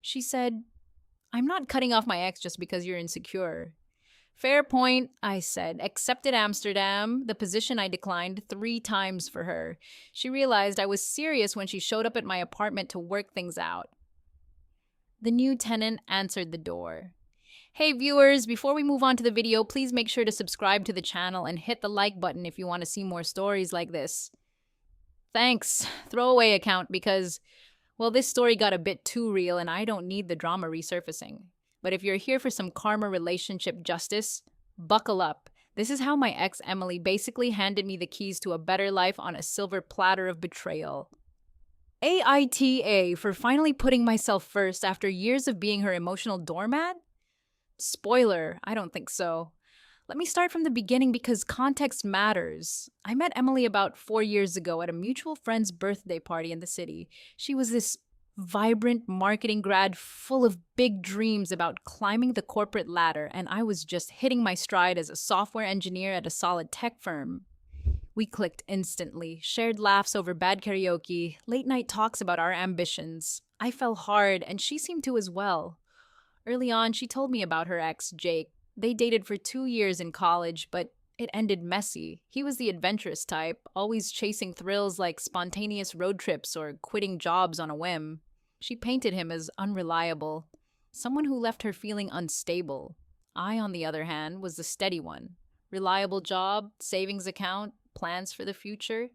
She said, I'm not cutting off my ex just because you're insecure. Fair point, I said. Accepted Amsterdam, the position I declined 3 times for her. She realized I was serious when she showed up at my apartment to work things out. The new tenant answered the door. Hey viewers, before we move on to the video, please make sure to subscribe to the channel and hit the like button if you want to see more stories like this. Thanks, throwaway account, because, well, this story got a bit too real and I don't need the drama resurfacing. But if you're here for some karma relationship justice, buckle up. This is how my ex Emily basically handed me the keys to a better life on a silver platter of betrayal. AITA for finally putting myself first after years of being her emotional doormat? Spoiler, I don't think so. Let me start from the beginning because context matters. I met Emily about 4 years ago at a mutual friend's birthday party in the city. She was this vibrant marketing grad full of big dreams about climbing the corporate ladder, and I was just hitting my stride as a software engineer at a solid tech firm. We clicked instantly, shared laughs over bad karaoke, late night talks about our ambitions. I fell hard, and she seemed to as well. Early on, she told me about her ex, Jake. They dated for 2 years in college, but it ended messy. He was the adventurous type, always chasing thrills like spontaneous road trips or quitting jobs on a whim. She painted him as unreliable, someone who left her feeling unstable. I, on the other hand, was the steady one. Reliable job, savings account, plans for the future.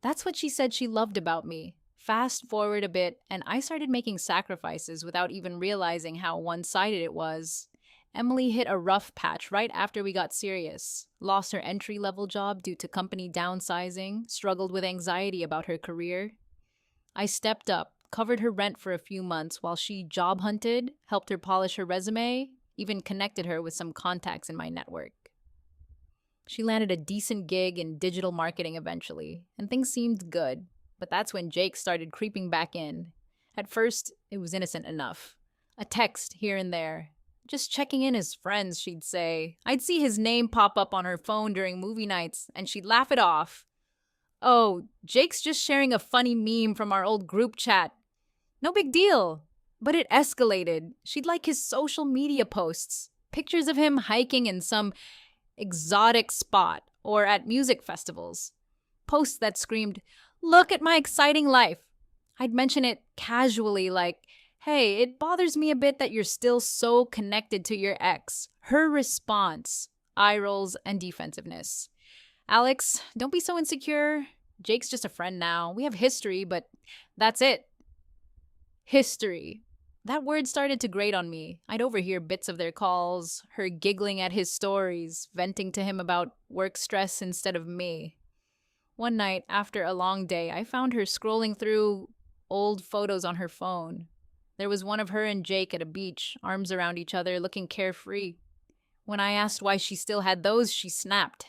That's what she said she loved about me. Fast forward a bit, and I started making sacrifices without even realizing how one-sided it was. Emily hit a rough patch right after we got serious. Lost her entry-level job due to company downsizing, struggled with anxiety about her career. I stepped up, covered her rent for a few months while she job hunted, helped her polish her resume, even connected her with some contacts in my network. She landed a decent gig in digital marketing eventually, and things seemed good. But that's when Jake started creeping back in. At first, it was innocent enough. A text here and there. Just checking in as friends, she'd say. I'd see his name pop up on her phone during movie nights, and she'd laugh it off. Oh, Jake's just sharing a funny meme from our old group chat. No big deal. But it escalated. She'd like his social media posts. Pictures of him hiking in some exotic spot or at music festivals. Posts that screamed, "Look at my exciting life." I'd mention it casually, like, hey, it bothers me a bit that you're still so connected to your ex. Her response, eye rolls and defensiveness. Alex, don't be so insecure. Jake's just a friend now. We have history, but that's it. History. That word started to grate on me. I'd overhear bits of their calls, her giggling at his stories, venting to him about work stress instead of me. One night, after a long day, I found her scrolling through old photos on her phone. There was one of her and Jake at a beach, arms around each other, looking carefree. When I asked why she still had those, she snapped.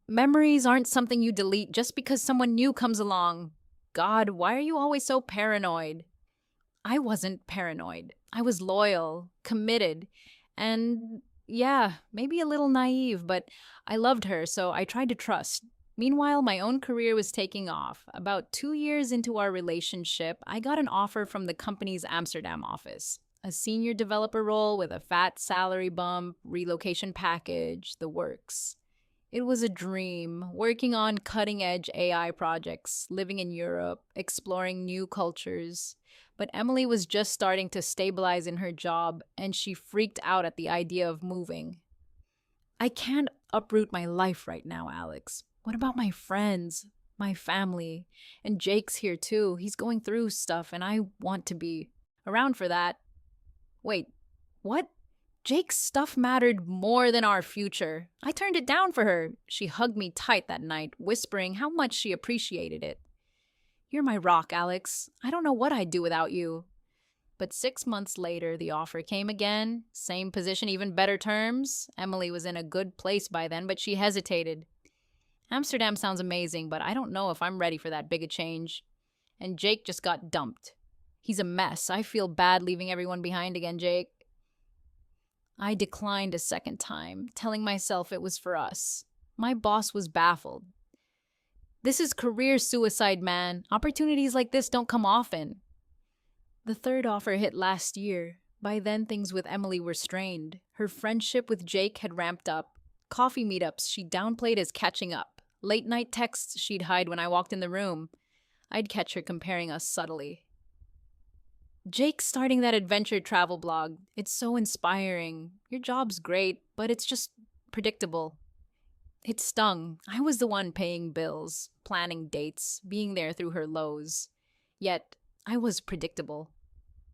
Memories aren't something you delete just because someone new comes along. God, why are you always so paranoid? I wasn't paranoid. I was loyal, committed, and yeah, maybe a little naive, but I loved her, so I tried to trust. Meanwhile, my own career was taking off. About 2 years into our relationship, I got an offer from the company's Amsterdam office. A senior developer role with a fat salary bump, relocation package, the works. It was a dream, working on cutting-edge AI projects, living in Europe, exploring new cultures. But Emily was just starting to stabilize in her job, and she freaked out at the idea of moving. I can't uproot my life right now, Alex. What about my friends, my family? And Jake's here too. He's going through stuff, and I want to be around for that. Wait, what? Jake's stuff mattered more than our future. I turned it down for her. She hugged me tight that night, whispering how much she appreciated it. You're my rock, Alex. I don't know what I'd do without you. But 6 months later, the offer came again. Same position, even better terms. Emily was in a good place by then, but she hesitated. Amsterdam sounds amazing, but I don't know if I'm ready for that big a change. And Jake just got dumped. He's a mess. I feel bad leaving everyone behind again, Jake. I declined a second time, telling myself it was for us. My boss was baffled. This is career suicide, man. Opportunities like this don't come often. The third offer hit last year. By then, things with Emily were strained. Her friendship with Jake had ramped up. Coffee meetups she downplayed as catching up. Late night texts she'd hide when I walked in the room. I'd catch her comparing us subtly. Jake's starting that adventure travel blog. It's so inspiring. Your job's great, but it's just predictable. It stung. I was the one paying bills, planning dates, being there through her lows. Yet, I was predictable.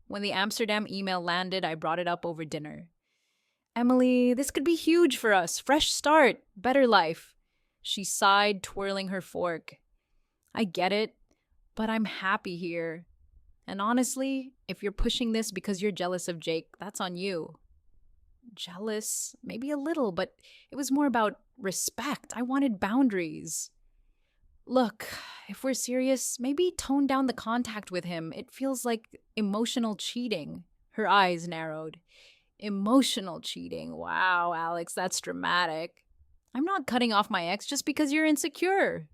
When the Amsterdam email landed, I brought it up over dinner. Emily, this could be huge for us. Fresh start, better life. She sighed, twirling her fork. I get it, but I'm happy here. And honestly, if you're pushing this because you're jealous of Jake, that's on you. Jealous? Maybe a little, but it was more about respect. I wanted boundaries. Look, if we're serious, maybe tone down the contact with him. It feels like emotional cheating. Her eyes narrowed. Emotional cheating. Wow, Alex, that's dramatic. I'm not cutting off my ex just because you're insecure.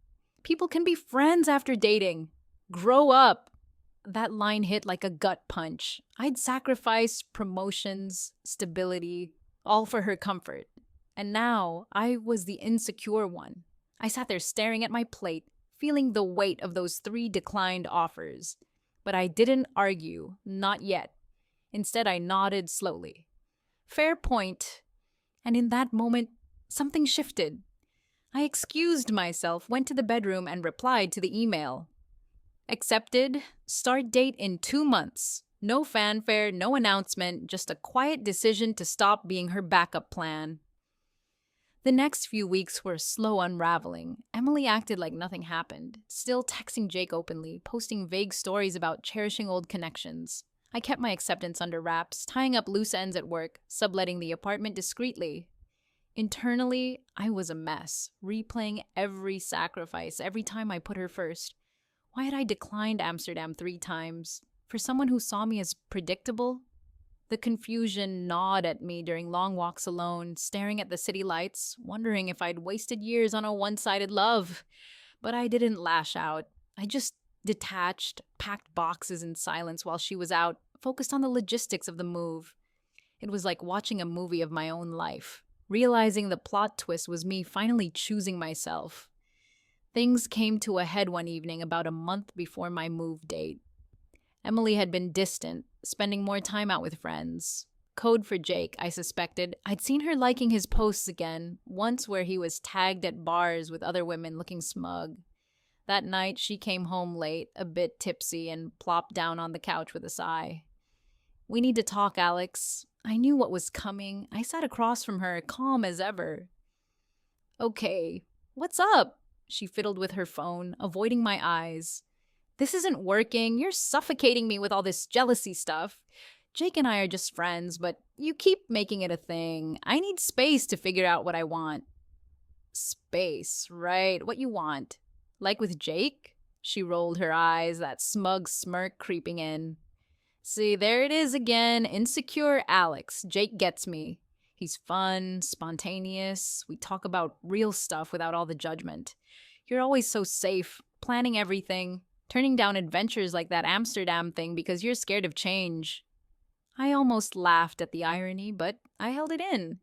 People can be friends after dating. Grow up. That line hit like a gut punch. I'd sacrifice promotions, stability, all for her comfort. And now I was the insecure one. I sat there staring at my plate, feeling the weight of those 3 declined offers. But I didn't argue, not yet. Instead, I nodded slowly. Fair point. And in that moment, something shifted. I excused myself, went to the bedroom, and replied to the email. Accepted. Start date in 2 months. No fanfare, no announcement, just a quiet decision to stop being her backup plan. The next few weeks were slow unraveling. Emily acted like nothing happened, still texting Jake openly, posting vague stories about cherishing old connections. I kept my acceptance under wraps, tying up loose ends at work, subletting the apartment discreetly. Internally, I was a mess, replaying every sacrifice every time I put her first. Why had I declined Amsterdam 3 times? For someone who saw me as predictable? The confusion gnawed at me during long walks alone, staring at the city lights, wondering if I'd wasted years on a one-sided love. But I didn't lash out. I just detached, packed boxes in silence while she was out, focused on the logistics of the move. It was like watching a movie of my own life, realizing the plot twist was me finally choosing myself. Things came to a head one evening about a month before my move date. Emily had been distant, spending more time out with friends. Code for Jake, I suspected. I'd seen her liking his posts again, once where he was tagged at bars with other women looking smug. That night, she came home late, a bit tipsy, and plopped down on the couch with a sigh. We need to talk, Alex. I knew what was coming. I sat across from her, calm as ever. Okay, what's up? She fiddled with her phone, avoiding my eyes. This isn't working. You're suffocating me with all this jealousy stuff. Jake and I are just friends, but you keep making it a thing. I need space to figure out what I want. Space, right? What you want. Like with Jake? She rolled her eyes, that smug smirk creeping in. See, there it is again. Insecure Alex. Jake gets me. He's fun, spontaneous. We talk about real stuff without all the judgment. You're always so safe, planning everything, turning down adventures like that Amsterdam thing because you're scared of change. I almost laughed at the irony, but I held it in.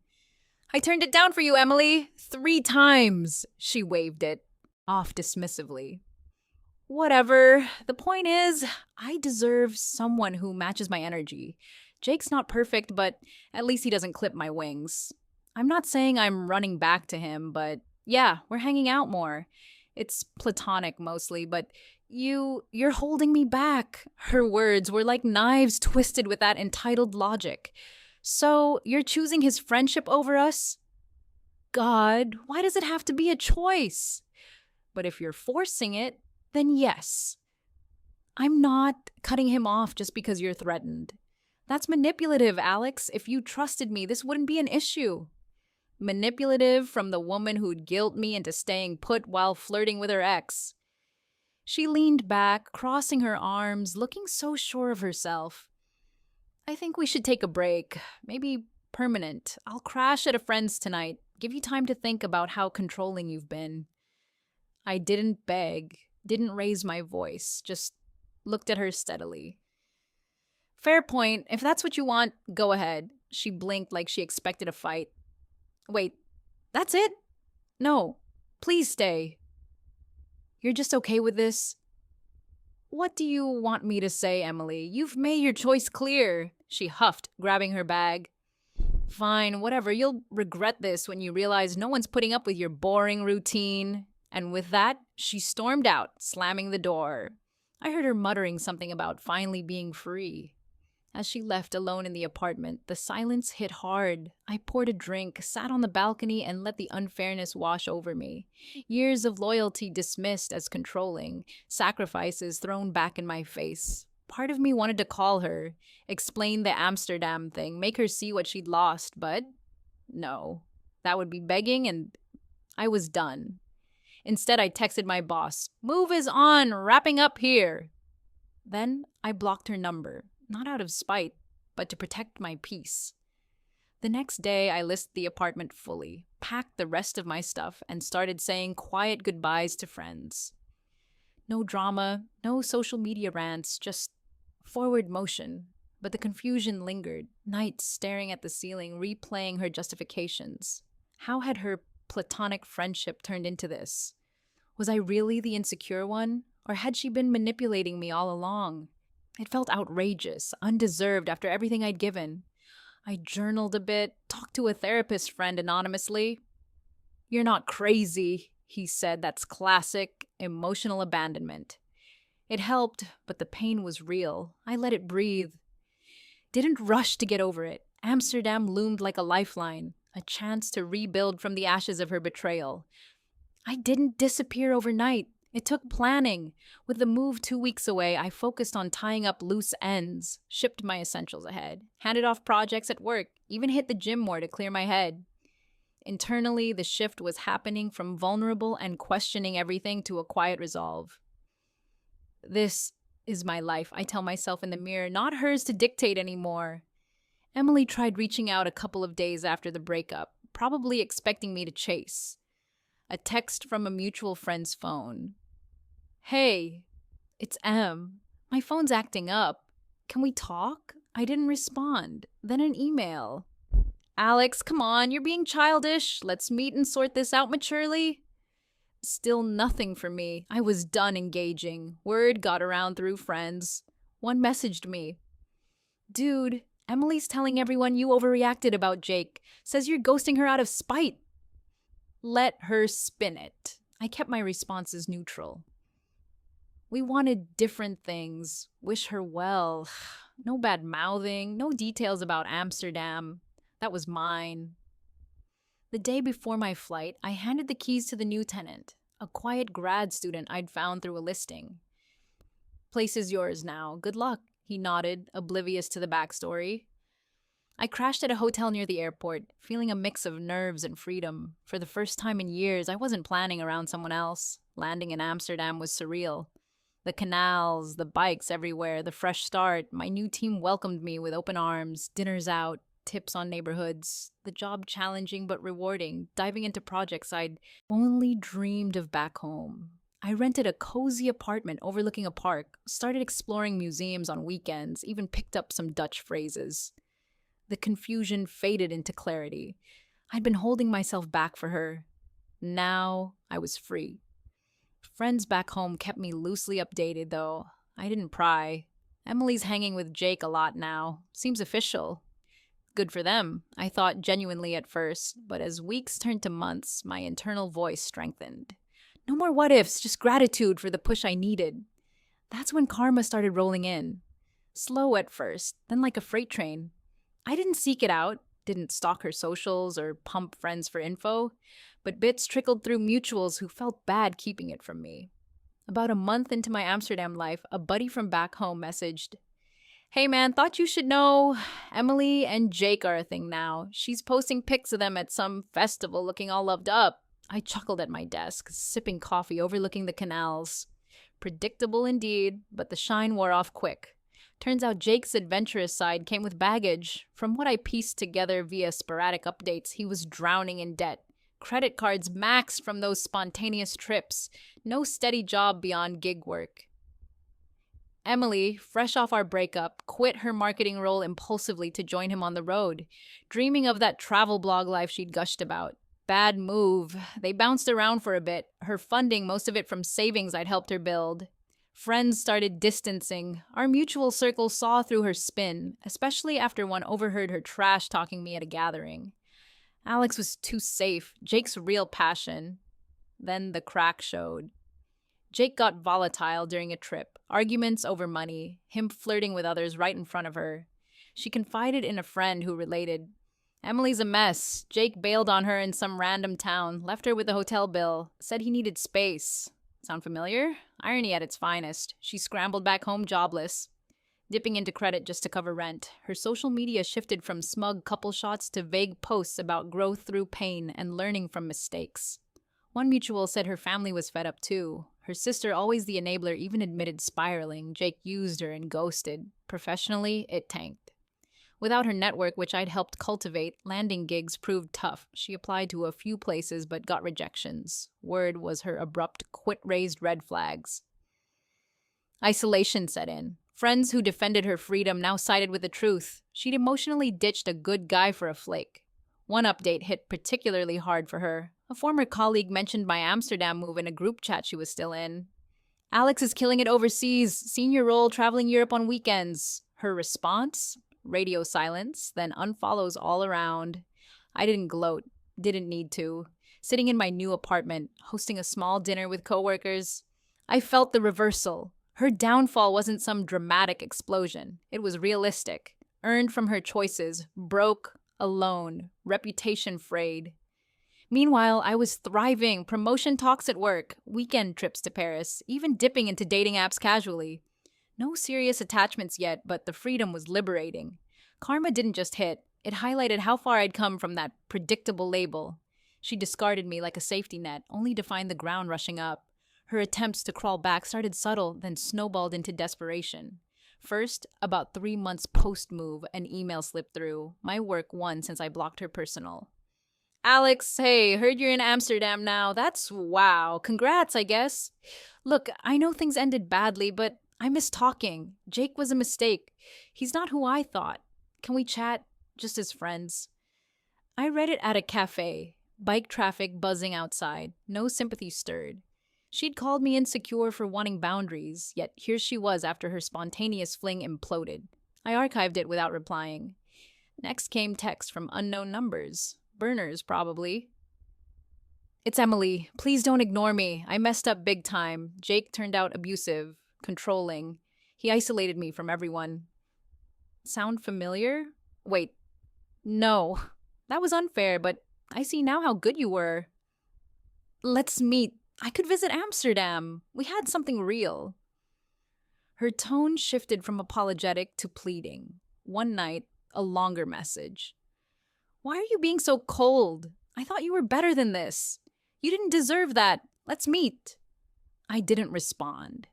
I turned it down for you, Emily. 3 times. She waved it off dismissively. Whatever. The point is, I deserve someone who matches my energy. Jake's not perfect, but at least he doesn't clip my wings. I'm not saying I'm running back to him, but yeah, we're hanging out more. It's platonic mostly, but you're holding me back. Her words were like knives twisted with that entitled logic. So you're choosing his friendship over us? God, why does it have to be a choice? But if you're forcing it, then yes. I'm not cutting him off just because you're threatened. That's manipulative, Alex. If you trusted me, this wouldn't be an issue. Manipulative from the woman who'd guilt me into staying put while flirting with her ex. She leaned back, crossing her arms, looking so sure of herself. I think we should take a break. Maybe permanent. I'll crash at a friend's tonight. Give you time to think about how controlling you've been. I didn't beg, didn't raise my voice, just looked at her steadily. Fair point. If that's what you want, go ahead. She blinked like she expected a fight. Wait, that's it? No. Please stay. You're just okay with this? What do you want me to say, Emily? You've made your choice clear. She huffed, grabbing her bag. Fine, whatever. You'll regret this when you realize no one's putting up with your boring routine. And with that, she stormed out, slamming the door. I heard her muttering something about finally being free. As she left alone in the apartment, the silence hit hard. I poured a drink, sat on the balcony, and let the unfairness wash over me. Years of loyalty dismissed as controlling, sacrifices thrown back in my face. Part of me wanted to call her, explain the Amsterdam thing, make her see what she'd lost, but no. That would be begging, and I was done. Instead, I texted my boss, "Move is on, wrapping up here." Then I blocked her number. Not out of spite, but to protect my peace. The next day, I listed the apartment fully, packed the rest of my stuff, and started saying quiet goodbyes to friends. No drama, no social media rants, just forward motion. But the confusion lingered, nights staring at the ceiling, replaying her justifications. How had her platonic friendship turned into this? Was I really the insecure one, or had she been manipulating me all along? It felt outrageous, undeserved after everything I'd given. I journaled a bit, talked to a therapist friend anonymously. "You're not crazy," he said. That's classic emotional abandonment. It helped, but the pain was real. I let it breathe. Didn't rush to get over it. Amsterdam loomed like a lifeline, a chance to rebuild from the ashes of her betrayal. I didn't disappear overnight. It took planning. With the move 2 weeks away, I focused on tying up loose ends, shipped my essentials ahead, handed off projects at work, even hit the gym more to clear my head. Internally, the shift was happening from vulnerable and questioning everything to a quiet resolve. This is my life, I tell myself in the mirror, not hers to dictate anymore. Emily tried reaching out a couple of days after the breakup, probably expecting me to chase. A text from a mutual friend's phone. "Hey, it's Em. My phone's acting up. Can we talk?" I didn't respond. Then an email. "Alex, come on, you're being childish. Let's meet and sort this out maturely." Still nothing for me. I was done engaging. Word got around through friends. One messaged me. "Dude, Emily's telling everyone you overreacted about Jake. Says you're ghosting her out of spite." Let her spin it. I kept my responses neutral. We wanted different things. Wish her well. No bad mouthing, no details about Amsterdam. That was mine. The day before my flight, I handed the keys to the new tenant, a quiet grad student I'd found through a listing. "Place is yours now. Good luck," he nodded, oblivious to the backstory. I crashed at a hotel near the airport, feeling a mix of nerves and freedom. For the first time in years, I wasn't planning around someone else. Landing in Amsterdam was surreal. The canals, the bikes everywhere, the fresh start. My new team welcomed me with open arms, dinners out, tips on neighborhoods. The job challenging but rewarding, diving into projects I'd only dreamed of back home. I rented a cozy apartment overlooking a park, started exploring museums on weekends, even picked up some Dutch phrases. The confusion faded into clarity. I'd been holding myself back for her. Now I was free. Friends back home kept me loosely updated, though. I didn't pry. Emily's hanging with Jake a lot now. Seems official. Good for them, I thought genuinely at first, but as weeks turned to months, my internal voice strengthened. No more what-ifs, just gratitude for the push I needed. That's when karma started rolling in. Slow at first, then like a freight train. I didn't seek it out, didn't stalk her socials or pump friends for info, but bits trickled through mutuals who felt bad keeping it from me. About a month into my Amsterdam life, a buddy from back home messaged, "Hey man, thought you should know, Emily and Jake are a thing now. She's posting pics of them at some festival looking all loved up." I chuckled at my desk, sipping coffee overlooking the canals. Predictable indeed, but the shine wore off quick. Turns out Jake's adventurous side came with baggage. From what I pieced together via sporadic updates, he was drowning in debt. Credit cards maxed from those spontaneous trips. No steady job beyond gig work. Emily, fresh off our breakup, quit her marketing role impulsively to join him on the road, dreaming of that travel blog life she'd gushed about. Bad move. They bounced around for a bit, her funding most of it from savings I'd helped her build. Friends started distancing. Our mutual circle saw through her spin, especially after one overheard her trash talking me at a gathering. Alex was too safe, Jake's real passion. Then the crack showed. Jake got volatile during a trip, arguments over money, him flirting with others right in front of her. She confided in a friend who related, Emily's a mess. Jake bailed on her in some random town, left her with the hotel bill, said he needed space. Sound familiar? Irony at its finest. She scrambled back home jobless, dipping into credit just to cover rent. Her social media shifted from smug couple shots to vague posts about growth through pain and learning from mistakes. One mutual said her family was fed up too. Her sister, always the enabler, even admitted spiraling. Jake used her and ghosted. Professionally, it tanked. Without her network, which I'd helped cultivate, landing gigs proved tough. She applied to a few places but got rejections. Word was her abrupt quit raised red flags. Isolation set in. Friends who defended her freedom now sided with the truth. She'd emotionally ditched a good guy for a flake. One update hit particularly hard for her. A former colleague mentioned my Amsterdam move in a group chat she was still in. Alex is killing it overseas, senior role traveling Europe on weekends. Her response? Radio silence, then unfollows all around. I didn't gloat, didn't need to. Sitting in my new apartment, hosting a small dinner with coworkers, I felt the reversal. Her downfall wasn't some dramatic explosion. It was realistic, earned from her choices, broke, alone, reputation frayed. Meanwhile, I was thriving, promotion talks at work, weekend trips to Paris, even dipping into dating apps casually. No serious attachments yet, but the freedom was liberating. Karma didn't just hit, it highlighted how far I'd come from that predictable label. She discarded me like a safety net, only to find the ground rushing up. Her attempts to crawl back started subtle, then snowballed into desperation. First, about 3 months post-move, an email slipped through. My work won since I blocked her personal. Alex, hey, heard you're in Amsterdam now. That's wow. Congrats, I guess. Look, I know things ended badly, but I miss talking. Jake was a mistake. He's not who I thought. Can we chat? Just as friends. I read it at a cafe. Bike traffic buzzing outside. No sympathy stirred. She'd called me insecure for wanting boundaries, yet here she was after her spontaneous fling imploded. I archived it without replying. Next came text from unknown numbers. Burners, probably. It's Emily. Please don't ignore me. I messed up big time. Jake turned out abusive, controlling. He isolated me from everyone. Sound familiar? Wait. No. That was unfair, but I see now how good you were. Let's meet. I could visit Amsterdam. We had something real. Her tone shifted from apologetic to pleading. One night, a longer message. Why are you being so cold? I thought you were better than this. You didn't deserve that. Let's meet. I didn't respond.